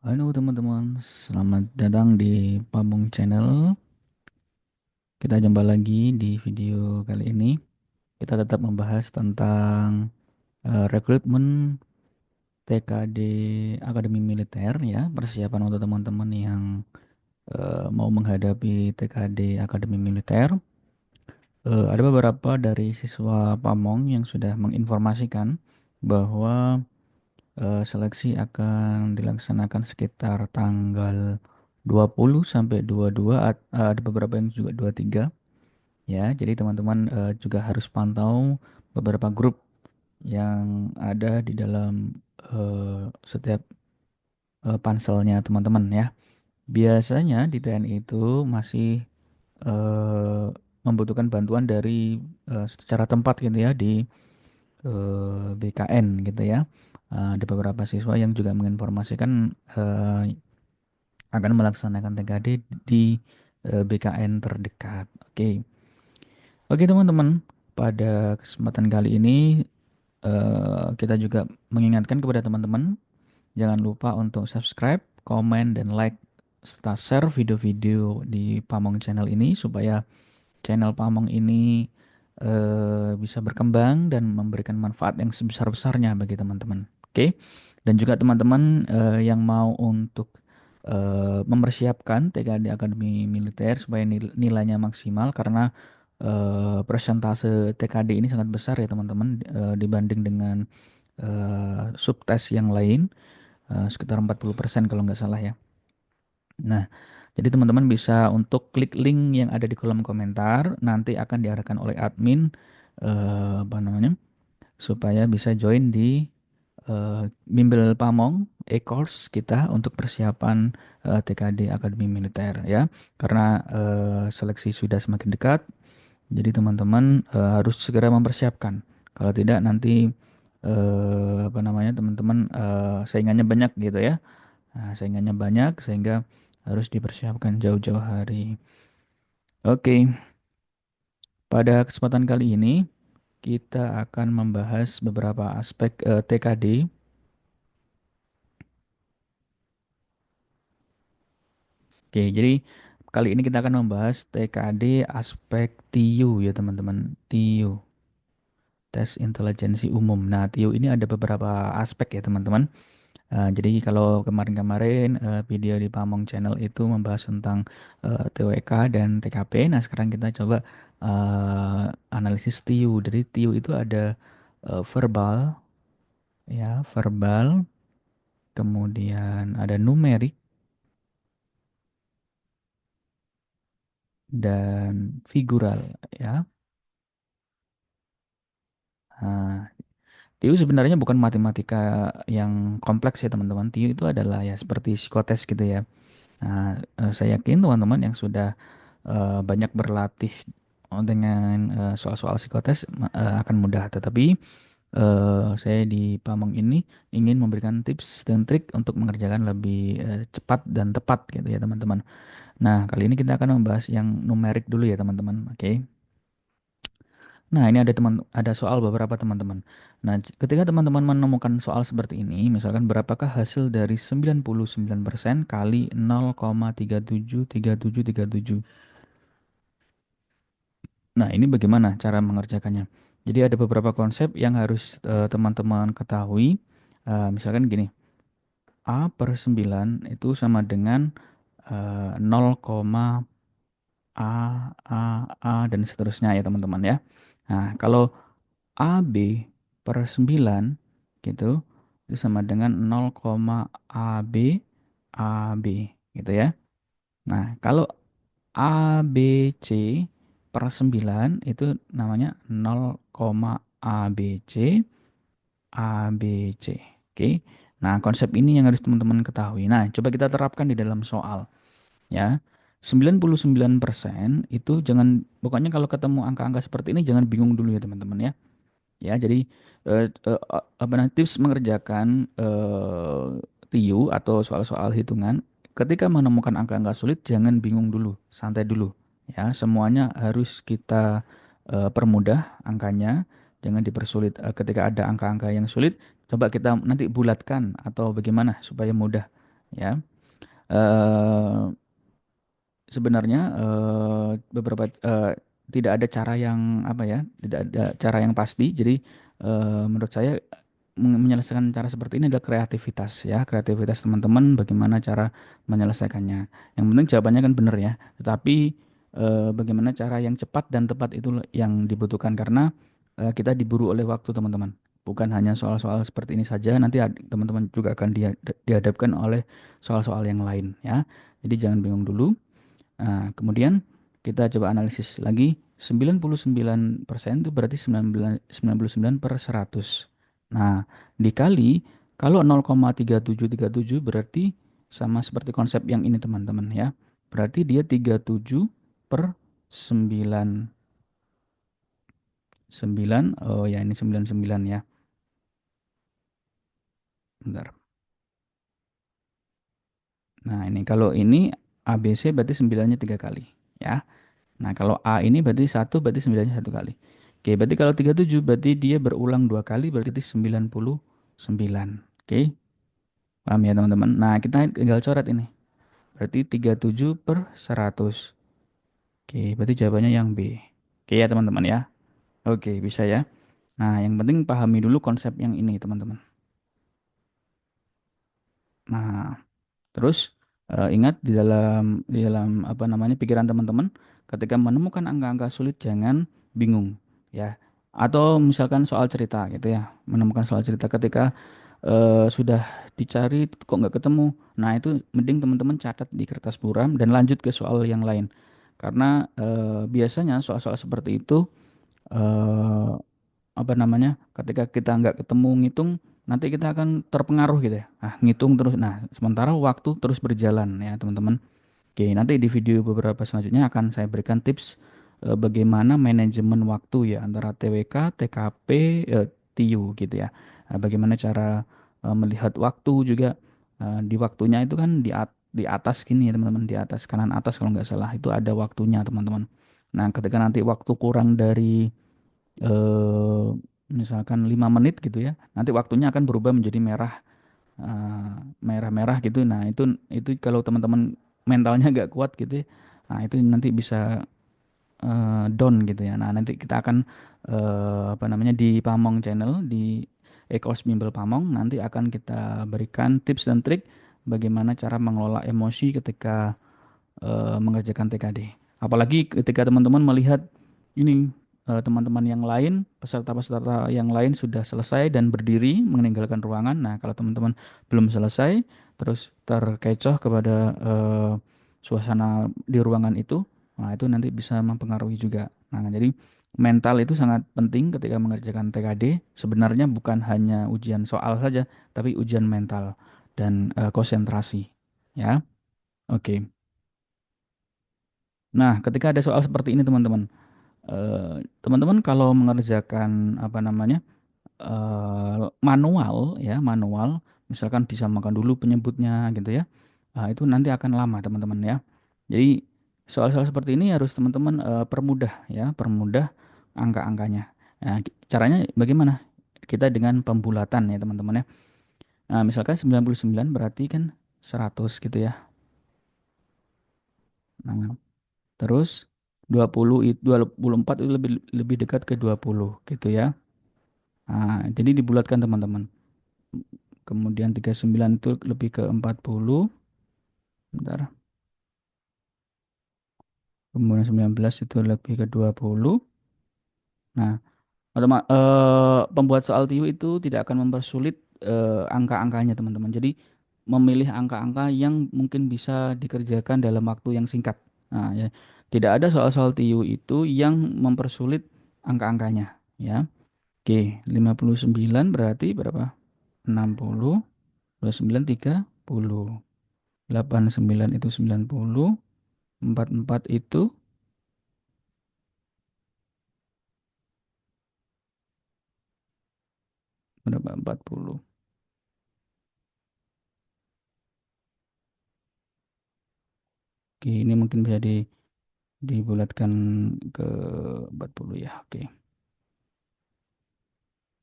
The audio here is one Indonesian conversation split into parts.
Halo teman-teman, selamat datang di Pamong Channel. Kita jumpa lagi di video kali ini. Kita tetap membahas tentang rekrutmen TKD Akademi Militer ya, persiapan untuk teman-teman yang mau menghadapi TKD Akademi Militer. Ada beberapa dari siswa Pamong yang sudah menginformasikan bahwa seleksi akan dilaksanakan sekitar tanggal 20 sampai 22, ada beberapa yang juga 23 ya. Jadi teman-teman juga harus pantau beberapa grup yang ada di dalam setiap panselnya teman-teman ya. Biasanya di TNI itu masih eh, membutuhkan bantuan dari secara tempat gitu ya di BKN gitu ya. Ada beberapa siswa yang juga menginformasikan akan melaksanakan TKD di BKN terdekat. Oke, oke teman-teman. Pada kesempatan kali ini kita juga mengingatkan kepada teman-teman jangan lupa untuk subscribe, komen, dan like serta share video-video di Pamong Channel ini supaya channel Pamong ini bisa berkembang dan memberikan manfaat yang sebesar-besarnya bagi teman-teman. Oke. Dan juga teman-teman yang mau untuk mempersiapkan TKD Akademi Militer supaya nilainya maksimal karena persentase TKD ini sangat besar ya teman-teman dibanding dengan subtes yang lain sekitar 40% kalau nggak salah ya. Nah, jadi teman-teman bisa untuk klik link yang ada di kolom komentar, nanti akan diarahkan oleh admin apa namanya supaya bisa join di Bimbel Pamong e-course kita untuk persiapan TKD Akademi Militer ya. Karena seleksi sudah semakin dekat, jadi teman-teman harus segera mempersiapkan. Kalau tidak nanti apa namanya teman-teman saingannya banyak gitu ya. Nah, saingannya banyak sehingga harus dipersiapkan jauh-jauh hari. Oke, pada kesempatan kali ini kita akan membahas beberapa aspek TKD. Oke, jadi kali ini kita akan membahas TKD aspek TIU ya teman-teman. TIU, tes intelijensi umum. Nah, TIU ini ada beberapa aspek ya teman-teman. Jadi kalau kemarin-kemarin video di Pamong Channel itu membahas tentang TWK dan TKP. Nah, sekarang kita coba analisis TIU. Dari TIU itu ada verbal, ya, verbal, kemudian ada numerik dan figural, ya. Nah, TIU sebenarnya bukan matematika yang kompleks ya teman-teman. TIU itu adalah ya seperti psikotes gitu ya. Nah, saya yakin teman-teman yang sudah banyak berlatih dengan soal-soal psikotes akan mudah. Tetapi saya di Pamong ini ingin memberikan tips dan trik untuk mengerjakan lebih cepat dan tepat gitu ya teman-teman. Nah, kali ini kita akan membahas yang numerik dulu ya teman-teman. Oke. Nah, ini ada soal beberapa teman-teman. Nah, ketika teman-teman menemukan soal seperti ini, misalkan berapakah hasil dari 99% kali 0,373737. Nah, ini bagaimana cara mengerjakannya? Jadi ada beberapa konsep yang harus teman-teman ketahui. Misalkan gini, A per 9 itu sama dengan 0, A, A, A, dan seterusnya ya teman-teman ya. Nah, kalau AB per 9 gitu, itu sama dengan 0, AB, AB gitu ya. Nah, kalau ABC per 9 itu namanya 0, ABC, ABC. Oke. Nah, konsep ini yang harus teman-teman ketahui. Nah, coba kita terapkan di dalam soal ya. 99% itu jangan pokoknya kalau ketemu angka-angka seperti ini jangan bingung dulu ya teman-teman ya. Ya, jadi apa tips mengerjakan TIU atau soal-soal hitungan, ketika menemukan angka-angka sulit jangan bingung dulu, santai dulu. Ya, semuanya harus kita permudah angkanya, jangan dipersulit. Ketika ada angka-angka yang sulit, coba kita nanti bulatkan atau bagaimana supaya mudah. ya. Eh, Sebenarnya beberapa tidak ada cara yang apa ya, tidak ada cara yang pasti. Jadi menurut saya menyelesaikan cara seperti ini adalah kreativitas ya, kreativitas teman-teman bagaimana cara menyelesaikannya. Yang penting jawabannya kan benar ya. Tetapi bagaimana cara yang cepat dan tepat itu yang dibutuhkan karena kita diburu oleh waktu teman-teman. Bukan hanya soal-soal seperti ini saja, nanti teman-teman juga akan dihadapkan oleh soal-soal yang lain ya. Jadi jangan bingung dulu. Nah, kemudian kita coba analisis lagi. 99% itu berarti 99 per 100. Nah, dikali kalau 0,3737 berarti sama seperti konsep yang ini teman-teman ya. Berarti dia 37 per 9. 9, oh ya ini 99 ya. Bentar. Nah, ini kalau ini ABC berarti 9-nya 3 kali ya. Nah, kalau A ini berarti satu, berarti 9-nya 1 kali. Oke, berarti kalau 37 berarti dia berulang 2 kali, berarti 99. Oke, paham ya teman-teman? Nah, kita tinggal coret ini. Berarti 37 per 100. Oke, berarti jawabannya yang B. Oke ya teman-teman ya. Oke, bisa ya. Nah, yang penting pahami dulu konsep yang ini teman-teman. Nah, terus ingat di dalam apa namanya pikiran teman-teman ketika menemukan angka-angka sulit jangan bingung ya. Atau misalkan soal cerita gitu ya, menemukan soal cerita ketika sudah dicari kok nggak ketemu. Nah, itu mending teman-teman catat di kertas buram dan lanjut ke soal yang lain. Karena biasanya soal-soal seperti itu eh, apa namanya ketika kita nggak ketemu ngitung nanti kita akan terpengaruh gitu ya. Nah, ngitung terus. Nah, sementara waktu terus berjalan ya teman-teman. Oke, nanti di video beberapa selanjutnya akan saya berikan tips bagaimana manajemen waktu ya antara TWK, TKP, TIU gitu ya. Nah, bagaimana cara melihat waktu juga di waktunya itu kan di atas gini ya teman-teman, di atas kanan atas kalau nggak salah itu ada waktunya teman-teman. Nah, ketika nanti waktu kurang dari eh, misalkan 5 menit gitu ya, nanti waktunya akan berubah menjadi eh, merah-merah gitu. Nah, itu kalau teman-teman mentalnya agak kuat gitu ya, nah itu nanti bisa down gitu ya. Nah, nanti kita akan apa namanya di Pamong Channel di Eko Bimbel Pamong nanti akan kita berikan tips dan trik bagaimana cara mengelola emosi ketika mengerjakan TKD. Apalagi ketika teman-teman melihat ini teman-teman yang lain, peserta-peserta yang lain sudah selesai dan berdiri meninggalkan ruangan. Nah, kalau teman-teman belum selesai, terus terkecoh kepada suasana di ruangan itu, nah itu nanti bisa mempengaruhi juga. Nah, jadi mental itu sangat penting ketika mengerjakan TKD. Sebenarnya bukan hanya ujian soal saja, tapi ujian mental dan konsentrasi. Ya, oke. Nah, ketika ada soal seperti ini teman-teman, teman-teman kalau mengerjakan apa namanya manual ya manual, misalkan disamakan dulu penyebutnya gitu ya, itu nanti akan lama teman-teman ya. Jadi soal-soal seperti ini harus teman-teman permudah ya, permudah angka-angkanya. Nah, caranya bagaimana? Kita dengan pembulatan ya teman-teman ya. Nah, misalkan 99 berarti kan 100 gitu ya. Nah, terus 24 itu lebih lebih dekat ke 20 gitu ya. Nah, jadi dibulatkan teman-teman. Kemudian 39 itu lebih ke 40. Bentar. Kemudian 19 itu lebih ke 20. Nah, pembuat soal TIU itu tidak akan mempersulit angka-angkanya teman-teman. Jadi memilih angka-angka yang mungkin bisa dikerjakan dalam waktu yang singkat. Nah, ya. Tidak ada soal-soal TIU itu yang mempersulit angka-angkanya ya. Oke, 59 berarti berapa? 60, 29 30, 89 itu 90, 44 itu berapa? 40. Oke, ini mungkin bisa dibulatkan ke 40 ya. Oke.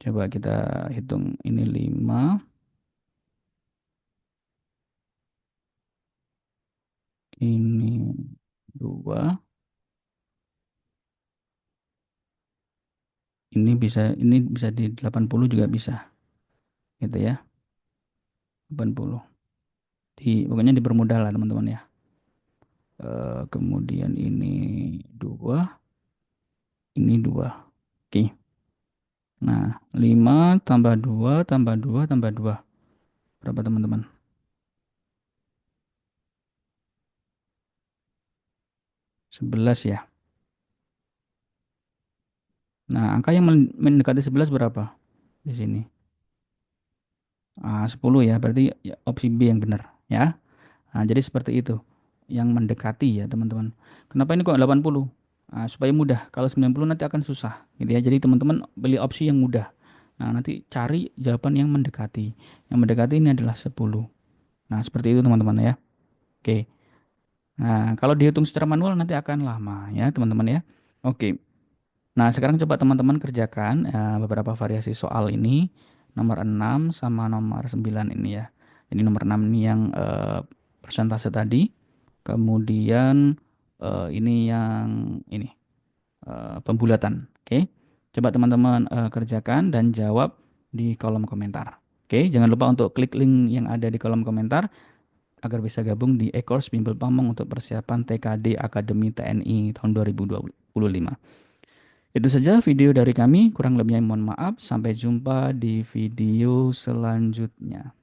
Coba kita hitung ini 5, ini 2, ini bisa di 80 juga bisa, gitu ya. 80. Pokoknya dipermudah lah teman-teman ya. Kemudian ini 2, ini 2. Oke. Nah, 5 tambah 2 tambah 2 tambah 2. Berapa teman-teman? 11 ya. Nah, angka yang mendekati 11 berapa di sini? 10 ya, berarti ya, opsi B yang benar ya. Nah, jadi seperti itu. Yang mendekati ya, teman-teman. Kenapa ini kok 80? Supaya mudah. Kalau 90 nanti akan susah, gitu ya. Jadi teman-teman pilih opsi yang mudah. Nah, nanti cari jawaban yang mendekati. Yang mendekati ini adalah 10. Nah, seperti itu teman-teman ya. Oke. Nah, kalau dihitung secara manual nanti akan lama ya, teman-teman ya. Oke. Nah, sekarang coba teman-teman kerjakan beberapa variasi soal ini. Nomor 6 sama nomor 9 ini ya. Jadi nomor 6 ini yang persentase tadi. Kemudian ini yang ini pembulatan. Oke. Coba teman-teman kerjakan dan jawab di kolom komentar. Oke, jangan lupa untuk klik link yang ada di kolom komentar agar bisa gabung di Ekors Bimbel Pamong untuk persiapan TKD Akademi TNI tahun 2025. Itu saja video dari kami, kurang lebihnya mohon maaf. Sampai jumpa di video selanjutnya.